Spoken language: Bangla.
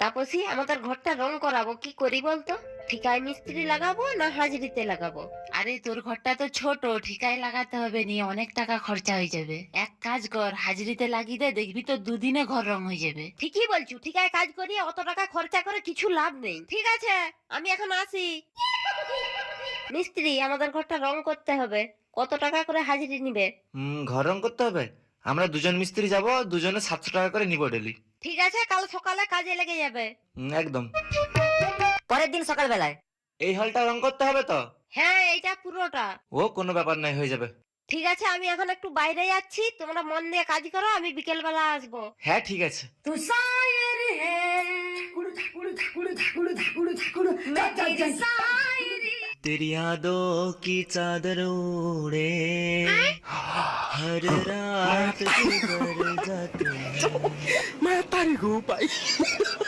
তাপসী, আমাদের ঘরটা রং করাবো, কি করি বলতো? ঠিকায় মিস্ত্রি লাগাবো না হাজিরিতে লাগাবো? আরে তোর ঘরটা তো ছোট, ঠিকায় লাগাতে হবে, নিয়ে অনেক টাকা খরচা হয়ে যাবে। এক কাজ কর, হাজিরিতে লাগিয়ে দে, দেখবি তো দুদিনে ঘর রং হয়ে যাবে। ঠিকই বলছো, ঠিকায় কাজ করি অত টাকা খরচা করে কিছু লাভ নেই। ঠিক আছে, আমি এখন আসি। মিস্ত্রি, আমাদের ঘরটা রং করতে হবে, কত টাকা করে হাজিরি নিবে? ঘর রং করতে হবে। আমরা দুজন মিস্ত্রি যাব, দুজনে 700 টাকা করে নিব ডেলি। ঠিক আছে, কাল সকালে কাজে লেগে যাবে। একদম। পরের দিন সকালবেলায়। এই হলটা রং করতে হবে তো? হ্যাঁ, এইটা পুরোটা। ও কোনো ব্যাপার নাই, হয়ে যাবে। ঠিক আছে, আমি এখন একটু বাইরে যাচ্ছি, তোমরা মন দিয়ে কাজ করো, আমি বিকেল বেলা আসবো। হ্যাঁ ঠিক আছে। तू शायर है ठाकुर ठाकुर ठाकुर ठाकुर ठाकुर ठाकुर मैं तेरी शायरी। तेरी यादों की चादर ओढ़े हर रात गुजर जाती है। मैं तारी को पाई